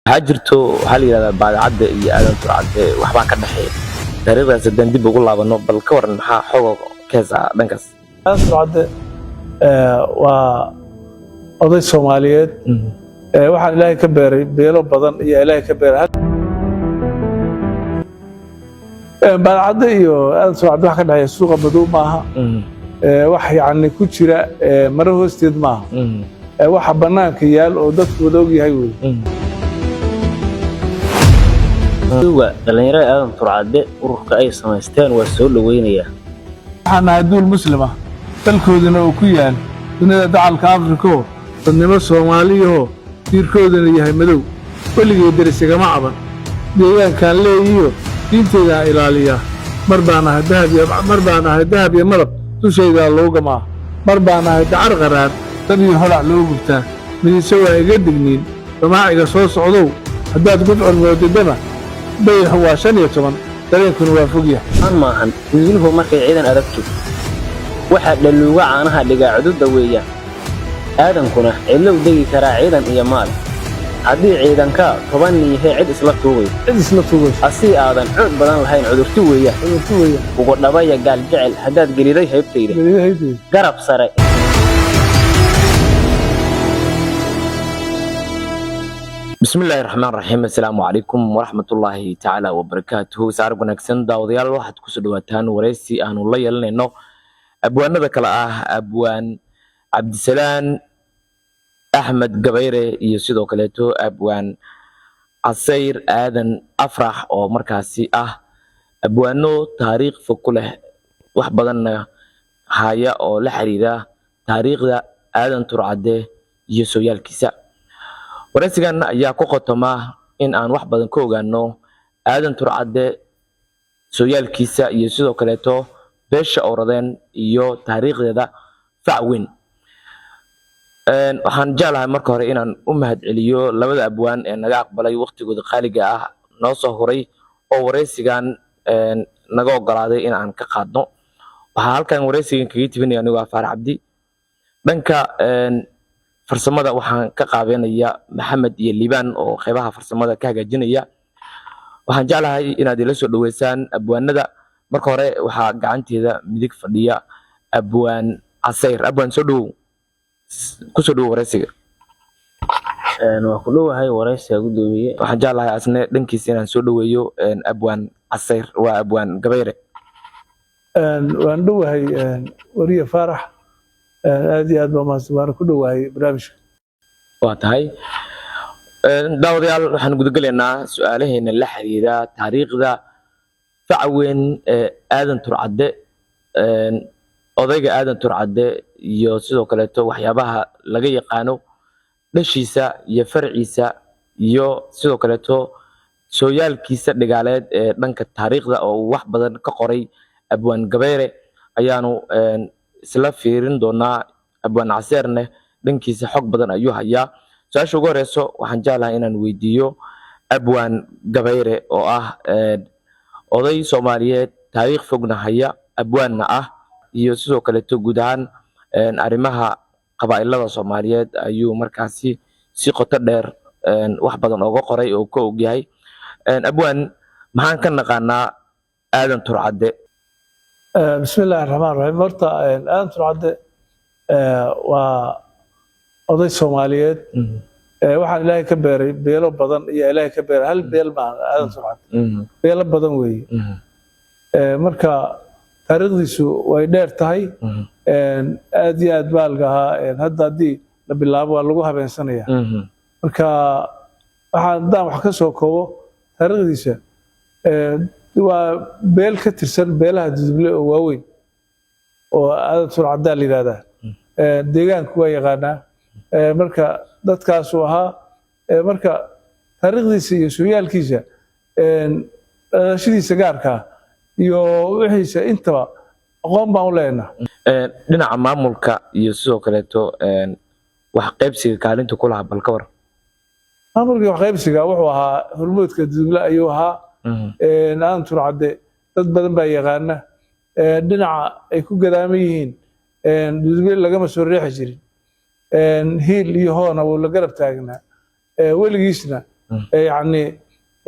هاجرتو هل يلا بعد عد آدم عد وحبا كدحية طريقة سدان دي بقول لابنو بل كورن محا حوق كذا دنكس آدم عد وأضي الصوماليات waxaan ilaahay ka beeray beelo badan iyo ilaahay ka beeray baadcad iyo aad soo cad wax ka dhacay suuqa madow maaha wax yaani ku jira maro hoosteed maaha waxa banaanka yaal oo dadku wada og yahay weey duwa dhalinyarada aadan turcade ururka ay sameysteen waa soo dhaweynaya waxaan ahay duul muslima dalkooduna uu ku yaal dunida dacalka Afrika dadnimo Soomaaliyo diirkooduna yahay madow waligeed darsigama caban deegaankan leeyihiin diinteeda ilaaliya mar baan ahay dahab iyo malab dushayda loogama mar baan ahay dacar qaraar tan iyo holac loo gubtaa midise waa iga digniin damaaciga soo socdow haddaad gudcur moodidana bayx waa 15 dareenkuna waa fogyahay aan maahan wiilhu markay ciidan aragto waxa dhaluuga caanaha dhigaa cudud weeyaan aadankuna ciilow degi karaa ciidan iyo maal haddii ciidanka toban yahay cid isla tuugay asii aadan cod badan lahayn cudurti weeyaan ugu dhabaya gaal jecel haddaad geliday haybtayda garab sare بسم الله الرحمن الرحيم السلام عليكم ورحمة الله تعالى وبركاته سعرب ونكسن داوديال واحد كسو دواتان وريسي آنو الله يلنينو أبوان ذاك أبوان عبد السلام أحمد قبيري يسيدو كاليتو أبوان عصير آدن أفرح أو مركاسي أبوانو تاريخ فكله وحبضان هايا أو لحريدا تاريخ دا آدن ترعده يسو يالكيسا waraysigan ayaa ku qotoma in aan wax badan ka ogaano aadan turcade sooyaalkiisa iyo sidoo kale beesha oradeen iyo taariikhdeeda facweyn waxaan jeclahay marka hore inaan u mahad celiyo labada abwaan ee naga aqbalay waqtigooda qaaliga ah noo soo horay oo waraysigan naga ogolaaday in aan ka qaadno waxa halkan waraysigan kaga tibinaya anigu Faarax Cabdi dhanka farsamada waxaan ka qaabeynaya Maxamed iyo Liban oo qaybaha farsamada ka hagaajinaya waxaan jeclahay inaad ila soo dhaweysaan abwaanada marka hore waxa gacanteeda midig fadhiya abwaan Casayr abwaan soo dhaw ku soo dhaw waraysiga waa ku dhawahay waraysiga gudoomiye waxaan jeclahay asna dhankiisa inaan soo dhaweeyo abwaan Casayr waa abwaan Gabayre waan dhawahay wariye Faarax aad iyo aad baa maasmaan ku dhawahay barnaamijka waa tahay daawadayaal waxaan gudagaleynaa su'aalaheena la xiriira taariikhda facweyn aadan turcade odayga aadan turcade iyo sidoo kale waxyaabaha laga yaqaano dhashiisa iyo farciisa iyo sidoo kale sooyaalkiisa dhigaaleed ee dhanka taariikhda oo wax badan ka qoray abwaan Gabayre ayaanu isla fiirin doonaa abwaan Casayrne dhankiisa xog badan ayuu hayaa su'aasha ugu horeyso waxaan jeclahay inaan weydiiyo abwaan Gabayre oo oday Soomaaliyeed taariikh fogna haya abwaanna iyo sidoo kale guud ahaan arimaha qabaa'ilada Soomaaliyeed ayuu markaasi si qoto dheer wax badan uga qoray oo ka og yahay abwaan maxaan ka naqaanaa aadan turcade بسم الله الرحمن الرحيم مرتا آدم turcade وأضي الصوماليات waxaan ilaahay ka beeray beelo badan iyo ilaahay ka beeray hal beel ma aadan turcade beelo badan weey marka taariikhdiisu way dheer tahay aad iyo aad baalgaha hadda hadii la bilaabo waa lagu habeensanaya marka waxaan wax ka soo koobo taariikhdiisa waa beel ka tirsan beelaha duduble oo waaweyn oo aadan turcade la yiraahdaa deegaanku waa yaqaanaa marka dadkaas uu ahaa marka taariikhdiisa iyo sooyaalkiisa shadiisa gaarka iyo wixiisa intaba aqoon baan u leenahay dhinaca maamulka iyo sidoo kale wax qaybsiga kaalinta ku lahaa bal ka war maamulka wax qaybsiga wuxuu ahaa hormoodka duduble ayuu ahaa aadan turcade dad badan baa yaqaana dhinaca ay ku gadaaman yihiin duduble lagama soo reexi jirin hiil iyo hoona wuu la garab taagnaa weligiisna يعني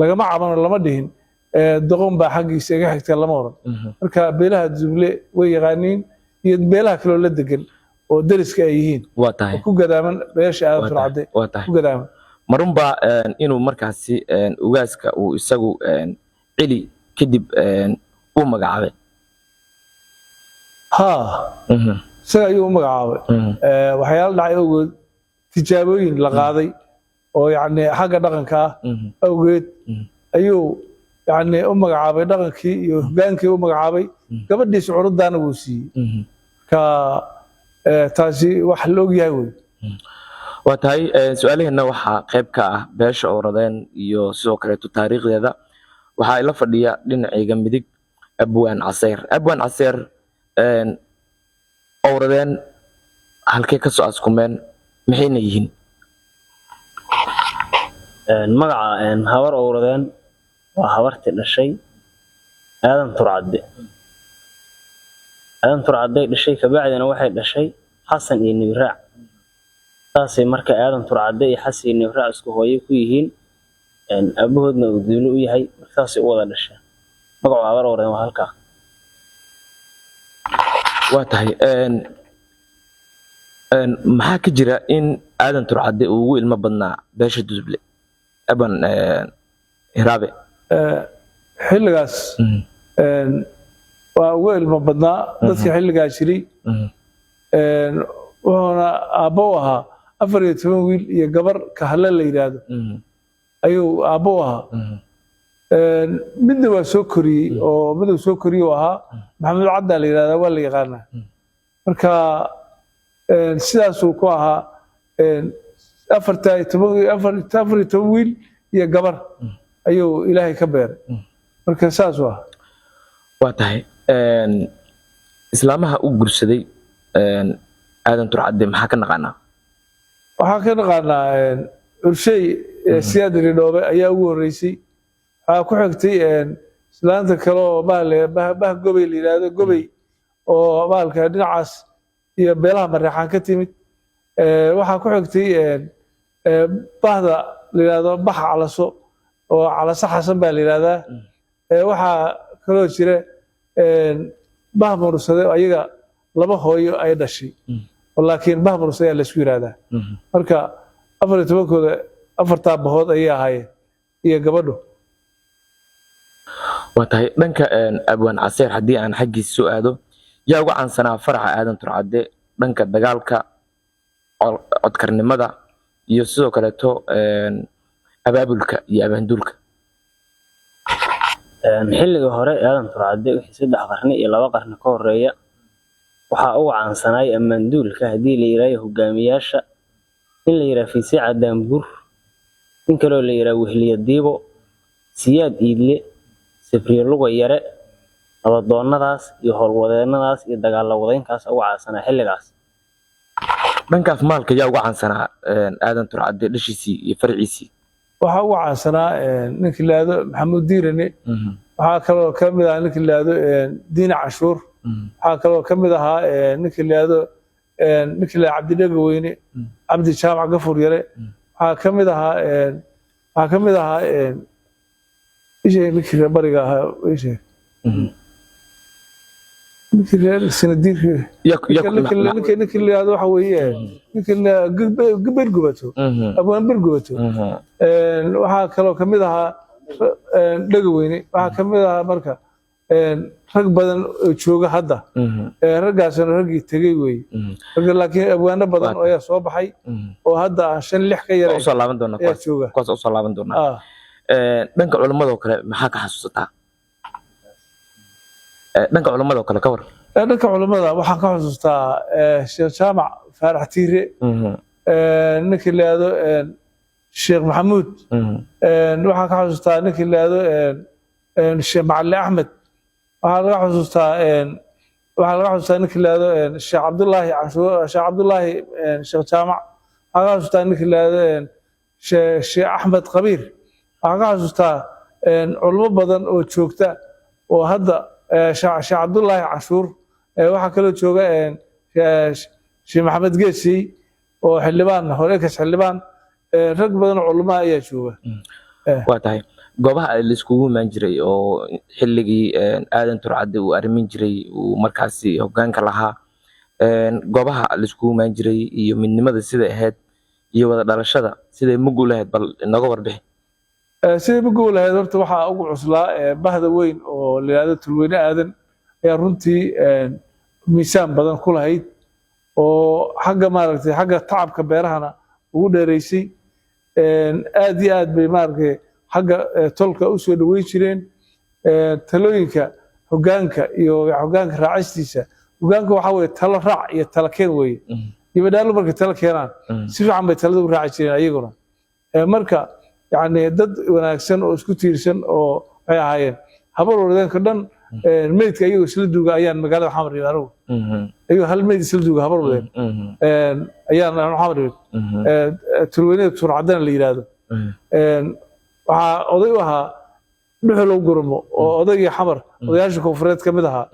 lagama cabano lama dhihin doqon baa xaqiisa iga xigtay lama oran marka beelaha duble way yaqaaniin iyo beelaha kale oo la degan oo dariska ay yihiin waa tahay ku gadaaman beesha aad turcade ku gadaaman marunba inuu markaasi ugaaska uu isagu cili kadib u magacaabay ha isaga ayuu u magacaabay waxyaalo dhacay awgeed tijaabooyin la qaaday oo yani xagga dhaqanka ah awgeed ayuu يعني أمك عابي دقنكي يوهجانكي أمك عابي قبل دي سعور الدانا وسي تاسي وحلوق يهوي وتهي سؤالي هنا وحا قيبك باش أوردين يو سوكريتو تاريخ هذا وحا إلا فرديا لنا عيقان بديك أبوان عصير أوردين هالكي كسو أسكمين محين يهين مقع هاور أوردين وحاورت الشيء آدم ترعدي الشيء كبعدنا واحد الشيء حسن إني براع تاسي مركا آدم ترعدي حسي إني براع اسكو هوي كويهين إن أبوهدنا ودينو إيهاي تاسي أوضا الشيء مقعوا عبارة ورين وهالكا واتهي maxaa ka jira in aadan turcade ugu ilmo badnaa beesha Duble aban hiraabe xilligaas waa ugu ilmo badnaa dadkii xilligaas jiray wuxuuna aabbo ahaa 14 wiil iyo gabar kahale la yiraahdo ayuu aabbo ahaa midna waa soo koriyay oo midna soo koriyay ahaa maxamed cadda la yiraahdo waa la yaqaanaa marka sidaas uu ku ahaa 14 wiil iyo gabar ayuu ilaahay ka beeray marka saas waa tahay islaamaha u gursaday aadan turcade maxaa ka naqaanaa waxaa ka naqaanaa urshay siyaad ridhoobe ayaa ugu horeysay waxaa ku xigtay islaanta kale oo bah gobey la yiraahdo gobey oo baalka dhinacaas iyo beelaha mareexaan ka timid waxaa ku xigtay bahda la yiraahdo bax calaso oo calaso xasan baa la yiraahdaa waxaa kaloo jira bah mursade ayaga laba hooyo ay dhashay laakiin bah mursade la isku yiraahdaa marka 14kooda afarta bahood ay ahaayeen iyo gabadho waa tahay dhanka abwaan caseer hadii aan xaqiisa soo aado yaa ugu caansanaa faraxa aadan turcade dhanka dagaalka codkarnimada iyo sidoo kale to abaabulka iyo abaanduulka xilliga hore aadan turcade wixii 3 qarni iyo 2 qarni ka horeeya waxa uu caansanay abaanduulka hadii la yiraahdo hogaamiyaasha in la yiraahdo fiisi cadaanbur in kale la yiraahdo wehliya diibo siyaad iidle sifriyo luga yare abadoonnadaas iyo howlwadeenadaas iyo dagaal wadaynkaas ugu caansanaa xilligaas dhankaas maalka yaa ugu caansanaa aadan turcade dhashiisii iyo farciisii waxa ugu caansanaa ninka laado maxamuud diirane waxa kaloo kamid ah ninka laado diin cashuur waxa kaloo kamid ahaa ninka laado cabdi dhaga weyne cabdi jaamac gafur yare waxa kamid ahaa ishay ninka bariga ahaa ishay ninka laado waxa weeye ninka gabel gubato abaan bil gubato waxa kaloo kamid ahaa dhaga weyne waxa kamid ahaa marka rag badan oo jooga hadda raggaasna raggii tagay weey laakiin abwaano badan oo ayaa soo baxay oo hadda 5-6 ka yaray soo laaban doona kuwaas oo soo laaban doona dhanka culimada kale maxaa ka xasuusataa dhanka culimada kale ka war dhanka culimada waxaan ka xasuustaa sheekh jaamac faarax tiire ninka laado sheekh maxamuud waxaan ka xasuustaa ninka laado sheekh macali axmed waxaan laga xasuustaa ninka laado sheekh cabdullaahi sheekh jaamac waxaan ka xasuustaa ninka laado sheekh axmed qabiir waxaan ka xasuustaa culimo badan oo joogta oo hadda sheekh cabdullaahi cashuur waxa kale jooga sheekh maxamed geesi oo xildhibaan hore ka xildhibaan rag badan oo culimo ayaa jooga waa tahay goobaha la iskugu imaan jiray oo xilligii aadan turcadde uu arrimin jiray uu markaasi hoggaanka lahaa goobaha la iskugu imaan jiray iyo midnimada siday ahayd iyo wada dhalashada siday mug u lahayd bal inaga warbixi siday mug u lahayd horta waxaa ugu cuslaa bahda weyn oo la yidhahdo tulweyne aadan ayaa runtii miisaan badan ku lahayd oo xagga maaragtay xagga tacabka beerahana ugu dheeraysay aad iyo aad bay maaragtay xagga tolka u soo dhaweyn jireen talooyinka hoggaanka iyo hoggaanka raacistiisa hoggaanka waxaa weeye talo raac iyo talo keen weeye gabadhaalu markay talo keenaan si fiican bay talada u raaci jireen ayaguna marka yacni dad wanaagsan oo isku tiirsan oo waxay ahaayeen habar wareedeenka dhan meydka ayagoo isla duuga ayaan magaalada xamar yidhi anigu ayagoo hal meyd isla duuga habar wadeen ayaan xamar yidhi tulweynada turcaddana la yidhaahdo waxaa oday u ahaa dhuxulow gurmo oo odaygii xamar odayaasha koonfureed ka mid ahaa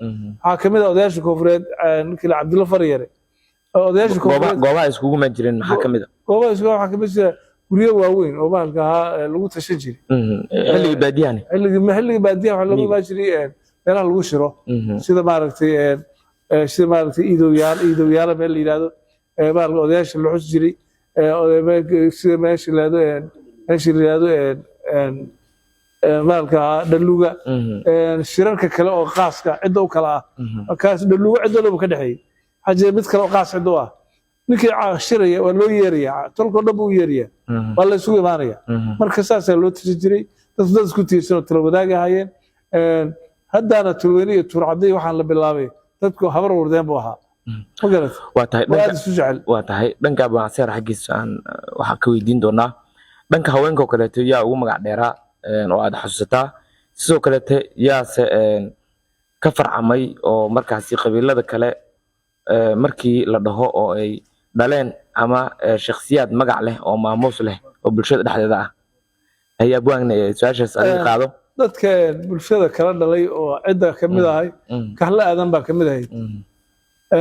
waxaa ka mid ah odayaasha koonfureed ninkii la cabdilla faryare odayaasha koonfureed goobaha iskugu imaan jireen maxaa ka mid ah goobaha iskugu waxaa ka mid jira guryo waaweyn oo bahalka ahaa lagu tashan jiray xilligii baadiyahani xilligii baadiyaha waxaa lagu imaan jiray meelaha lagu shiro sida maaragtay iidowyaala meel la yidhaahdo bahalka odayaasha la xusi jiray sida meesha la yidhaahdo bahalka dhaluga shirarka kale oo qaaska cidda u kala ah markaas dhaluga cidda dhanba ka dhexeeyey waxaa jira mid kale oo qaas cidda u ah ninkii shiraya waa loo yeeraya tolkoo dhan buu u yeeraya waa la isugu imaanaya marka saasaa loo tiri jiray dad isku tiirsan oo tala wadaagi ahaayeen haddaana tulweyne iyo turcadday waxaan la bilaabay dadku habar wardeen buu ahaa ma garat waa isu jecel waa tahay dhanka abaaseer xaggiisa aan waxaa ka weydiin doonaa dhanka haweenka oo kaleeto yaa ugu magac dheeraa oo aad xasuusataa sidoo kaleete yaase ka farcamay oo markaasi qabiilada kale markii la dhaho oo ay dhaleen ama shakhsiyaad magac leh oo maamuus leh oo bulshada dhexdeeda ah ayaa buwaagna su-aashaas adiga qaado dadka bulshada kala dhalay oo cidda ka mid ahay kahla aadan baa ka mid ahayd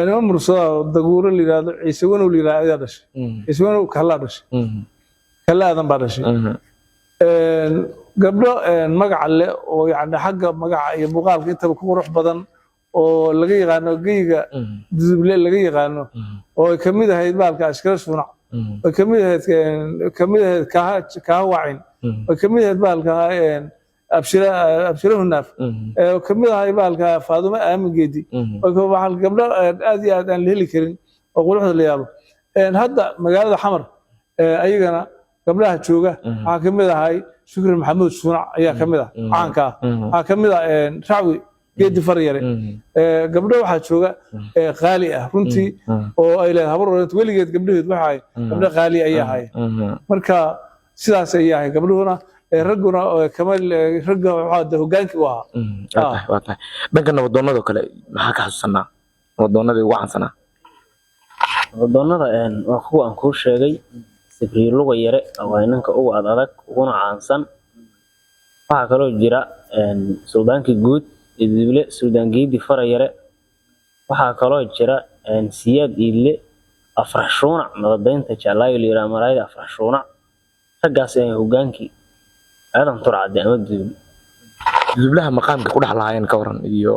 nima mursada daguuro la yidhaahdo ciise wanow la yidhahdo ayaa dhashay ciise wanow kahlaa dhashay kahla aadan baa dhashay gabdho magaca leh oo yacni xagga magaca iyo muuqaalka intaba ku qurux badan oo laga yaqaano geyga duduble laga yaqaano oo ay ka mid ahayd bahalka askara suunac ay ka mid ahayd kaaha wacin ay ka mid ahayd bahalka abshire hunaaf oo ka mid ahay bahalka faadumo aamin geedi gabdho aad iyo aad aan la heli karin oo quruxda la yaabo hadda magaalada xamar ayagana gabdhaha jooga waxaa ka mid ahay shukri maxamuud suunac ayaa ka mid ah caanka ah waxaa ka mid ah racwi geedi faryare gabdho waxaa jooga qaali ah runtii oo ay leedahay habar wareent weligeed gabdhaheed waxay gabdho qaali ayay ahaayeen marka sidaas ayay ahay gabdhuhuna ragguna ragga waxaa hoggaankii u ahaa waa tahay dhanka nabadoonnada kale maxaa ka xasuusanaa nabadoonnadii ugu caansanaa nabadoonnada waa kuwa aan kuu sheegay sibriil luga yare waa ninka ugu adag uguna caansan waxaa kaloo jira suldaankii guud idible suldaan geedi farayare waxaa kaloo jira siyaad iidle afrax shuunac nabadaynta jeclaayo la yidhaha malaayida afrax shuunac raggaas hoggaankii aadan turcadde ama dudublaha maqaamka ku dhex lahaayeen ka waran iyo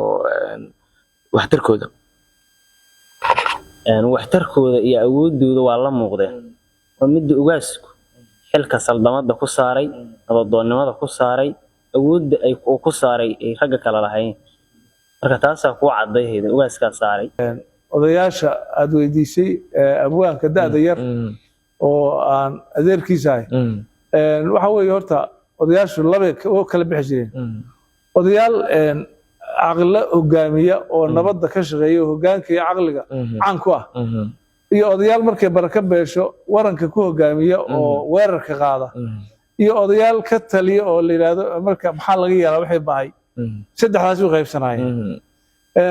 waxtarkooda iyo awoodooda waa la muuqdeen waa midda ugaasku xilka saldamada ku saaray nabadoonnimada ku saaray awoodda uu ku saaray ay ragga kale lahayn marka taasaa kuu caddayhayda ugaaskaa saaray odayaasha aad weydiisay abwaanka da'da yar oo aan adeerkiisa ahay waxa weeye horta odayaashu labay oo kala bixi jireen odayaal caqli hogaamiya oo nabadda ka shaqeeya hoggaanka iyo caqliga caan ku ah iyo odayaal markay baraka beesho waranka ku hogaamiya oo weerarka qaada iyo odayaal ka taliya oo la yidhaahdo marka maxaa laga yeelaa waxay bahay saddexdaas u qaybsanaayeen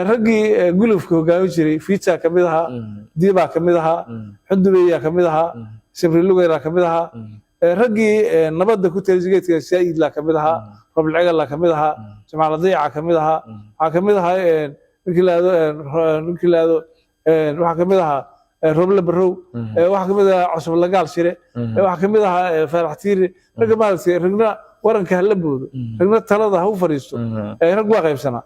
raggii gulufka hogaami jiray fiita ka mid ahaa diibaa ka mid ahaa xundubeeyaa ka mid ahaa sibrilugeeraa ka mid ahaa raggii nabadda ku taliya saa'idlaa ka mid ahaa rabilcigallaa ka mid ahaa jamaaladiica ka mid ahaa waxaa ka mid ahaa ninkii laado waxaa ka mid ahaa roble barow waxa kamid ah cusub lagaal shire waxa kamid ah farax tiiri rag maartay ragna waranka la boodo ragna talada ha u fariisto rag waa qaybsana